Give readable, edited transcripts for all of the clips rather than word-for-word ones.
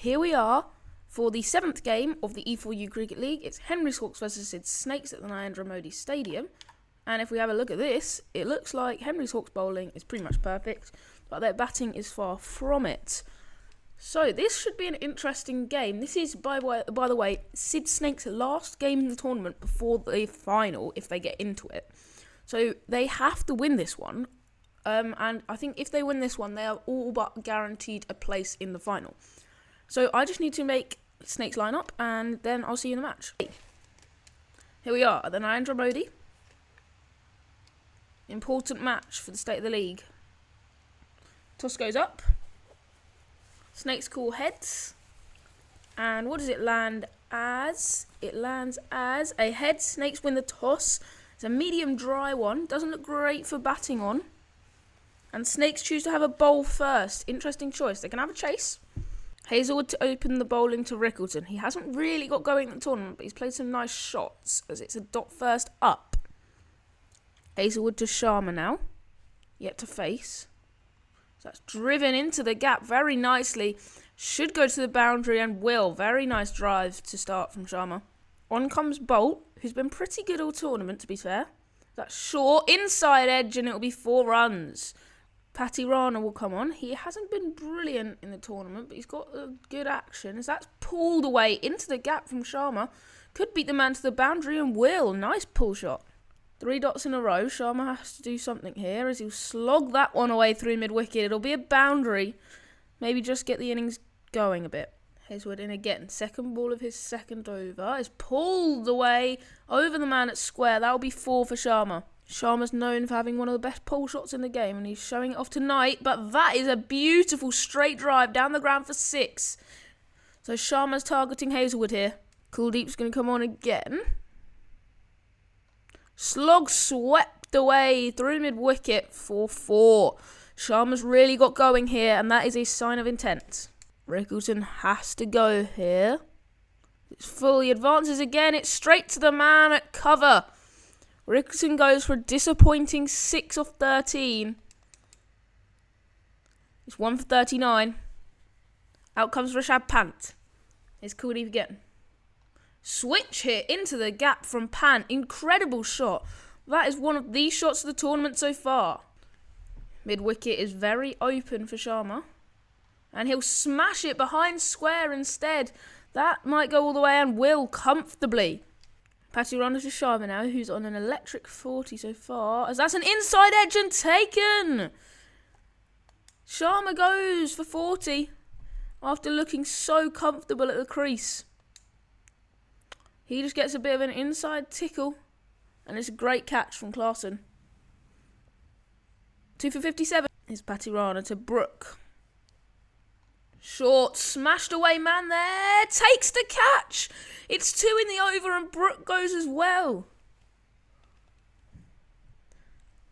Here we are for the 7th game of the E4U Cricket League. It's Henry's Hawks versus Sid Snakes at the Narendra Modi Stadium. And if we have a look at this, it looks like Henry's Hawks bowling is pretty much perfect, but their batting is far from it. So this should be an interesting game. This is, by the way, Sid Snakes' last game in the tournament before the final, if they get into it. So they have to win this one. And I think if they win this one, they are all but guaranteed a place in the final. So I just need to make Snakes line up, and then I'll see you in the match. Here we are at the Narendra Modi. Important match for the state of the league. Toss goes up. Snakes call heads. And what does it land as? It lands as a head. Snakes win the toss. It's a medium dry one. Doesn't look great for batting on. And Snakes choose to have a bowl first. Interesting choice. They can have a chase. Hazelwood to open the bowling to Rickleton. He hasn't really got going in the tournament, but he's played some nice shots as it's a dot first up. Hazelwood to Sharma now. Yet to face. So that's driven into the gap very nicely. Should go to the boundary and will. Very nice drive to start from Sharma. On comes Bolt, who's been pretty good all tournament, to be fair. That's short, inside edge, and it'll be 4 runs. Patty Rana will come on. He hasn't been brilliant in the tournament, but he's got a good action. As that's pulled away into the gap from Sharma. Could beat the man to the boundary and will. Nice pull shot. 3 dots in a row. Sharma has to do something here as he'll slog that one away through mid-wicket. It'll be a boundary. Maybe just get the innings going a bit. Hazelwood in again. Second ball of his second over is pulled away over the man at square. That'll be 4 for Sharma. Sharma's known for having one of the best pull shots in the game, and he's showing it off tonight. But that is a beautiful straight drive down the ground for 6. So Sharma's targeting Hazelwood here. Kuldeep's going to come on again. Slog swept away through mid-wicket for 4. Sharma's really got going here, and that is a sign of intent. Rickleton has to go here. It's fully advances again. It's straight to the man at cover. Rickleton goes for a disappointing 6 off 13. It's 1 for 39. Out comes Rishabh Pant. Here's Kuldeep again. Switch here into the gap from Pant. Incredible shot. That is one of the shots of the tournament so far. Mid-wicket is very open for Sharma. And he'll smash it behind square instead. That might go all the way and will comfortably. Patty Rana to Sharma now, who's on an electric 40 so far. As that's an inside edge and taken. Sharma goes for 40 after looking so comfortable at the crease. He just gets a bit of an inside tickle. And it's a great catch from Clarkson. 2 for 57. Here's Patty Rana to Brook. Short, smashed away man there. Takes the catch. It's 2 in the over and Brook goes as well.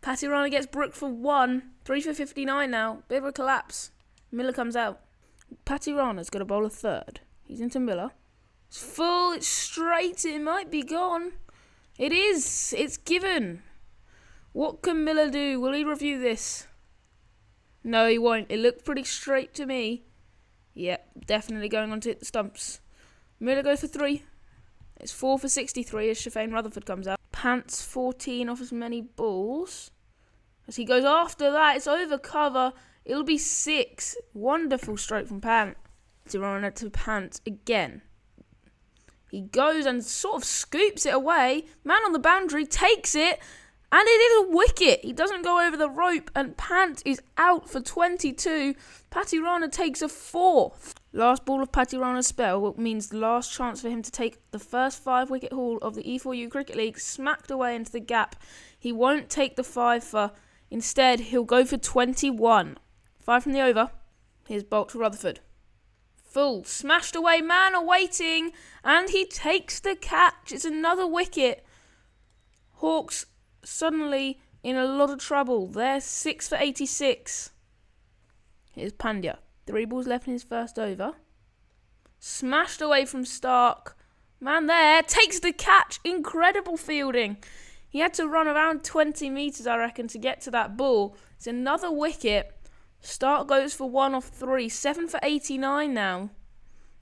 Patty Rana gets Brook for 1. 3 for 59 now. Bit of a collapse. Miller comes out. Patty Rana's got a bowl of third. He's into Miller. It's full, it's straight, it might be gone. It is, it's given. What can Miller do? Will he review this? No, he won't. It looked pretty straight to me. Yep, definitely going on to hit the stumps. Miller goes for 3. It's 4 for 63 as Shafane Rutherford comes out. Pants 14 off as many balls. As he goes after that, it's over cover. It'll be 6. Wonderful stroke from Pant. Tirana to Pant again. He goes and sort of scoops it away. Man on the boundary takes it. And it is a wicket. He doesn't go over the rope. And Pant is out for 22. Patty Rana takes a 4th. Last ball of Patty Rana's spell means the last chance for him to take the first 5-wicket haul of the E4U Cricket League. Smacked away into the gap. He won't take the 5 for. Instead, he'll go for 21. 5 from the over. Here's Bolt to Rutherford. Full, smashed away, man awaiting, and he takes the catch. It's another wicket. Hawks suddenly in a lot of trouble. They're 6 for 86. Here's Pandya. 3 balls left in his first over. Smashed away from Stark. Man there, takes the catch. Incredible fielding. He had to run around 20 metres, I reckon, to get to that ball. It's another wicket. Stark goes for 1 off 3. 7 for 89 now.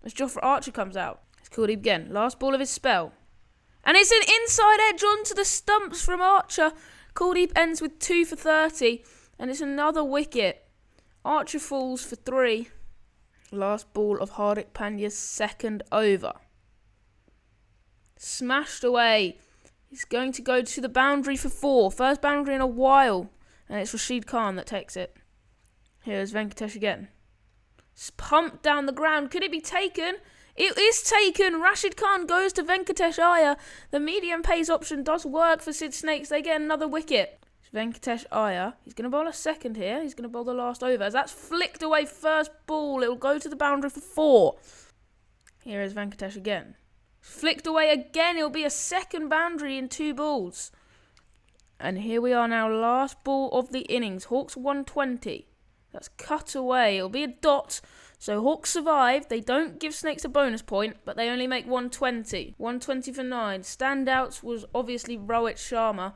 as Jofra Archer comes out. It's Kuldeep again. Last ball of his spell. And it's an inside edge onto the stumps from Archer. Kuldeep ends with 2 for 30. And it's another wicket. Archer falls for 3. Last ball of Hardik Pandya's second over. Smashed away. He's going to go to the boundary for 4. First boundary in a while. And it's Rashid Khan that takes it. Here's Venkatesh again. It's pumped down the ground. Could it be taken? It is taken. Rashid Khan goes to Venkatesh Iyer. The medium pace option does work for Sid Snakes. They get another wicket. It's Venkatesh Iyer. He's going to bowl a second here. He's going to bowl the last over. As that's flicked away first ball. It will go to the boundary for 4. Here is Venkatesh again. Flicked away again. It will be a second boundary in 2 balls. And here we are now. Last ball of the innings. Hawks 120. That's cut away. It'll be a dot. So Hawks survive. They don't give Snakes a bonus point, but they only make 120. 120 for 9. Standouts was obviously Rohit Sharma.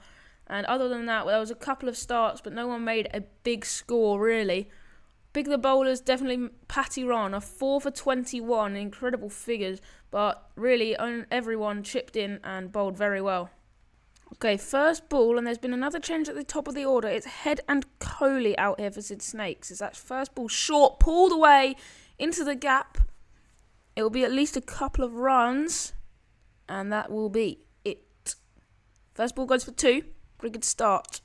And other than that, there was a couple of starts, but no one made a big score, really. Big the bowlers, definitely Patty Rana, 4 for 21. Incredible figures. But really, everyone chipped in and bowled very well. Okay, first ball, and there's been another change at the top of the order. It's Head and Kohli out here for Sid Snakes. It's that first ball short, pulled away into the gap. It will be at least a couple of runs, and that will be it. First ball goes for 2. Pretty good start.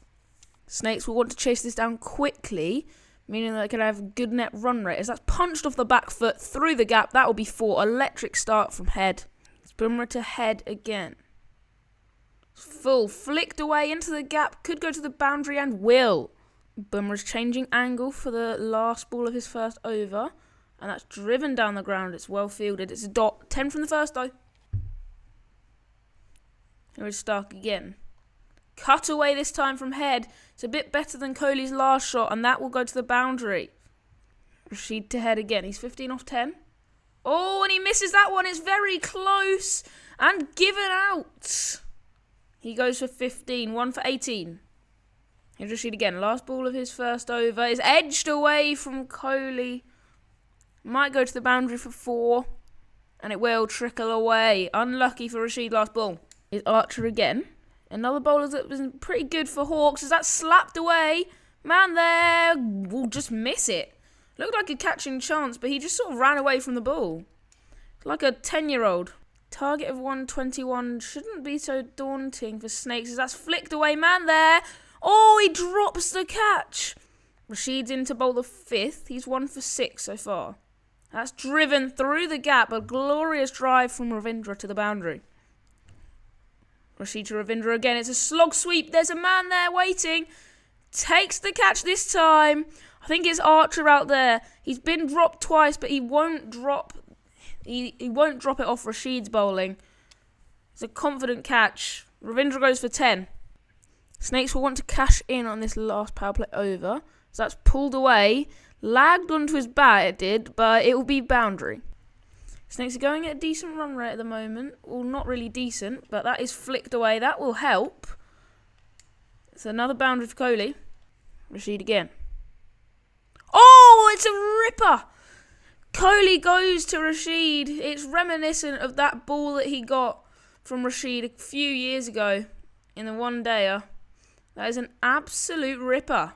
Snakes will want to chase this down quickly, meaning that they can have a good net run rate. As that's punched off the back foot through the gap, that will be 4. Electric start from Head. It's Bumrah to Head again. Full, flicked away into the gap, could go to the boundary and will. Bumrah's changing angle for the last ball of his first over, and that's driven down the ground. It's well fielded. It's a dot. 10 from the first though. Here is Stark again. Cut away this time from Head. It's a bit better than Kohli's last shot, and that will go to the boundary. Rashid to Head again. He's 15 off 10. Oh, and he misses that one. It's very close and given out. He goes for 15, 1 for 18. Here's Rashid again. Last ball of his first over is edged away from Kohli. Might go to the boundary for 4. And it will trickle away. Unlucky for Rashid, last ball. Is Archer again. Another bowler that was pretty good for Hawks. As that slapped away. Man there will just miss it. Looked like a catching chance, but he just sort of ran away from the ball. Like a 10-year-old. Target of 121 shouldn't be so daunting for Snakes as that's flicked away. Man there. Oh, he drops the catch. Rashid's in to bowl the 5th. He's 1 for 6 so far. That's driven through the gap. A glorious drive from Ravindra to the boundary. Rashid to Ravindra again. It's a slog sweep. There's a man there waiting. Takes the catch this time. I think it's Archer out there. He's been dropped twice, but he won't drop. He won't drop it off Rashid's bowling. It's a confident catch. Ravindra goes for 10. Snakes will want to cash in on this last power play over. So that's pulled away. Lagged onto his bat, it did, but it will be boundary. Snakes are going at a decent run rate at the moment. Well, not really decent, but that is flicked away. That will help. It's another boundary for Kohli. Rashid again. Oh, it's a ripper! Kohli goes to Rashid. It's reminiscent of that ball that he got from Rashid a few years ago in the one-dayer. That is an absolute ripper.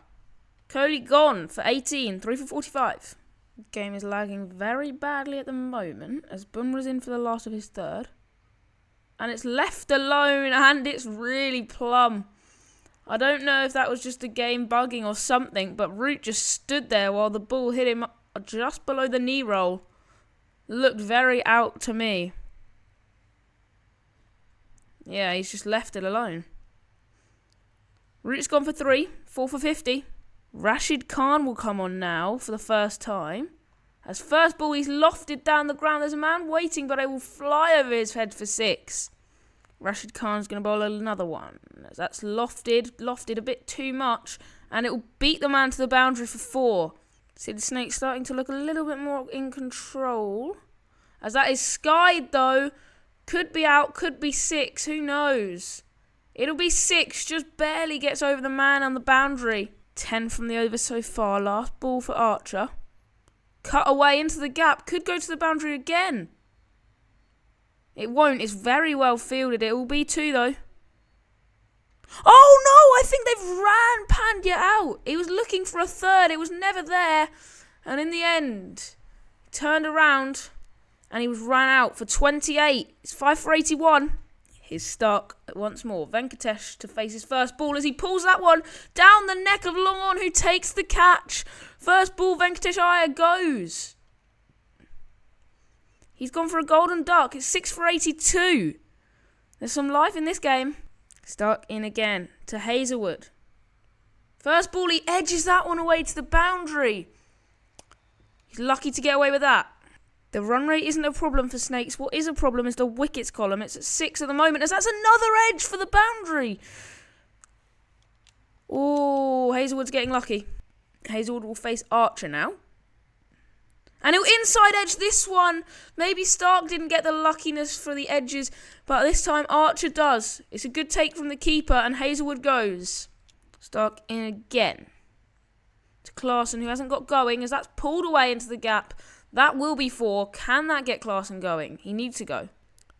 Kohli gone for 18, 3 for 45. The game is lagging very badly at the moment as Bumrah's in for the last of his third. And it's left alone and it's really plumb. I don't know if that was just a game bugging or something, but Root just stood there while the ball hit him just below the knee roll. Looked very out to me. Yeah, he's just left it alone. Root's gone for 3, 4 for 50. Rashid Khan will come on now for the first time. As first ball, he's lofted down the ground. There's a man waiting, but it will fly over his head for 6. Rashid Khan's going to bowl another one. As that's lofted a bit too much, and it will beat the man to the boundary for 4. See the Snake starting to look a little bit more in control. As that is skied though. Could be out, could be 6. Who knows? It'll be 6. Just barely gets over the man on the boundary. 10 from the over so far. Last ball for Archer. Cut away into the gap. Could go to the boundary again. It won't. It's very well fielded. It will be 2 though. Oh no! I think they've ran Pandya out. He was looking for a third. It was never there. And in the end, he turned around and he was ran out for 28. It's 5 for 81. He's stuck once more. Venkatesh to face his first ball as he pulls that one down the neck of Long On, who takes the catch. First ball, Venkatesh Iyer goes. He's gone for a golden duck. It's 6 for 82. There's some life in this game. Stuck in again to Hazelwood. First ball, he edges that one away to the boundary. He's lucky to get away with that. The run rate isn't a problem for Snakes. What is a problem is the wickets column. It's at 6 at the moment, as that's another edge for the boundary. Oh, Hazelwood's getting lucky. Hazelwood will face Archer now. And he'll inside edge this one. Maybe Stark didn't get the luckiness for the edges, but this time Archer does. It's a good take from the keeper, and Hazelwood goes. Stark in again. To Klaasen, who hasn't got going, as that's pulled away into the gap. That will be 4. Can that get Klaasen going? He needs to go.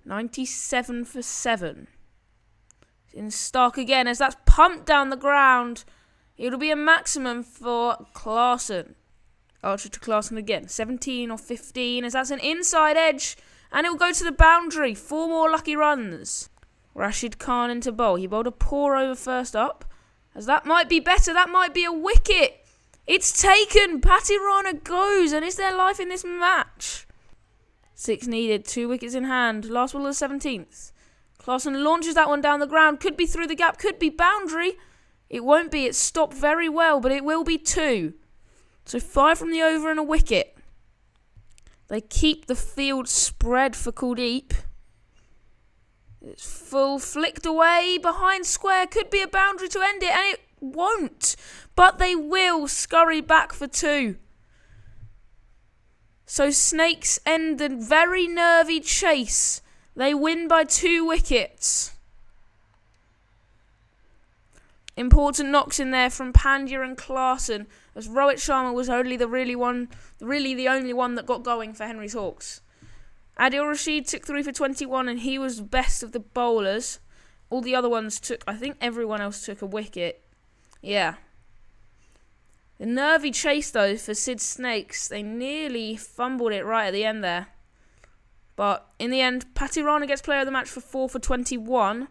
97 for 7. In Stark again, as that's pumped down the ground. It'll be a maximum for Klaasen. Archer to Klaasen again. 17 or 15, as that's an inside edge. And it'll go to the boundary. 4 more lucky runs. Rashid Khan into bowl. He bowled a poor over first up. As that might be better. That might be a wicket. It's taken. Patty Rana goes. And is there life in this match? 6 needed. 2 wickets in hand. Last ball of the 17th. Klaasen launches that one down the ground. Could be through the gap. Could be boundary. It won't be. It's stopped very well. But it will be 2. So 5 from the over and a wicket. They keep the field spread for Kuldeep. It's full flicked away behind square. Could be a boundary to end it. And it won't. But they will scurry back for 2. So Snakes end the very nervy chase. They win by 2 wickets. Important knocks in there from Pandya and Klaasen, as Rohit Sharma was only the only one that got going for Henry's Hawks. Adil Rashid took 3 for 21, and he was the best of the bowlers. All the other ones took, I think everyone else took a wicket. Yeah. The nervy chase, though, for Sid Snakes. They nearly fumbled it right at the end there. But in the end, Patty Rana gets player of the match for 4 for 21.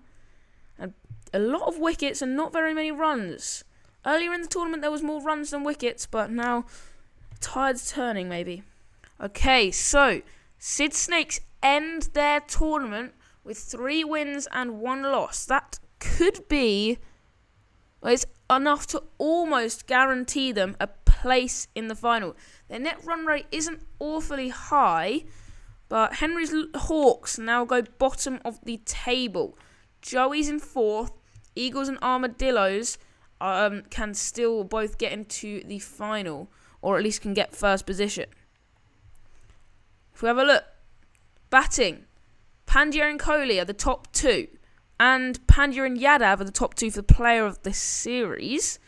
And a lot of wickets and not very many runs. Earlier in the tournament, there was more runs than wickets, but now tide's turning, maybe. Okay, so Sid Snakes end their tournament with 3 wins and 1 loss. That could be, well, it's enough to almost guarantee them a place in the final. Their net run rate isn't awfully high, but Henry's Hawks now go bottom of the table. Joey's in 4th. Eagles and Armadillos can still both get into the final, or at least can get first position. If we have a look, batting, Pandya and Kohli are the top 2, and Pandya and Yadav are the top 2 for the player of the series.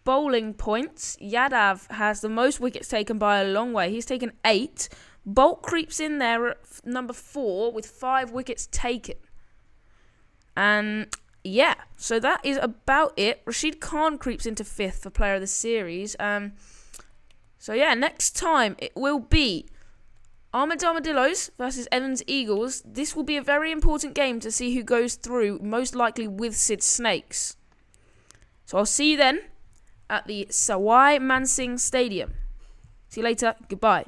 Bowling points, Yadav has the most wickets taken by a long way. He's taken 8. Bolt creeps in there at number 4 with 5 wickets taken. And yeah, so that is about it. Rashid Khan creeps into 5th for player of the series. So yeah, next time it will be Ahmed Armadillos versus Evans Eagles. This will be a very important game to see who goes through, most likely with Sid Snakes. So I'll see you then at the Sawai Mansingh Stadium. See you later. Goodbye.